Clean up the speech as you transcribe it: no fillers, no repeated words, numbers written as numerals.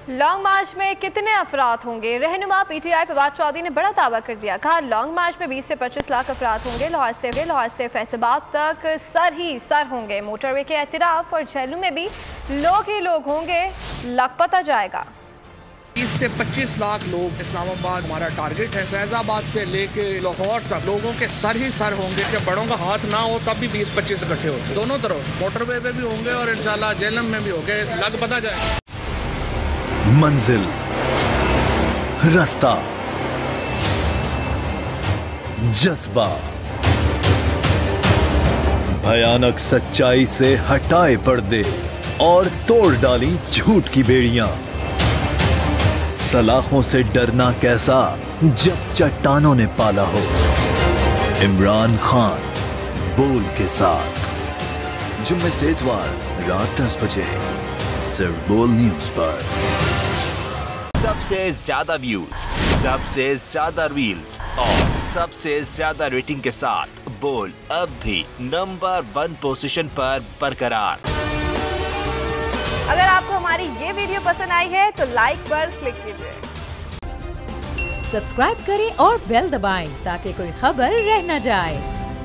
Long मार्च में कितने अफराद होंगे? रहनुमा पीटीआई फवाद चौधरी ने बड़ा दावा कर दिया। कहा लॉन्ग मार्च में 20 से 25 लाख अफराद होंगे। लाहौर से फैसलाबाद तक सर ही सर होंगे। मोटरवे के एतराफ और झेलू में भी लोग ही लोग होंगे। लखपता जाएगा। 20 से 25 लाख लोग इस्लामाबाद हमारा टारगेट है। फैजाबाद से लेके लाहौर तक लोगों के सर ही सर होंगे। जब बड़ों का हाथ ना हो तब भी 20-25 इकट्ठे होते। दोनों तरफ मोटरवे पे भी होंगे और इंशाल्लाह झेलम में भी होंगे। लखपता जाएगा। मंजिल, रास्ता, जज्बा, भयानक सच्चाई से हटाए पर्दे और तोड़ डाली झूठ की बेड़ियां। सलाखों से डरना कैसा जब चट्टानों ने पाला हो। इमरान खान बोल के साथ जुम्मे से इतवार रात 10 बजे सिर्फ बोल न्यूज पर। सबसे ज्यादा व्यूज, सबसे ज्यादा रील्स और सबसे ज्यादा रेटिंग के साथ बोल अब भी नंबर 1 पोजीशन पर बरकरार। अगर आपको हमारी ये वीडियो पसंद आई है तो लाइक पर क्लिक कीजिए, सब्सक्राइब करें और बेल दबाएं ताकि कोई खबर रह न जाए।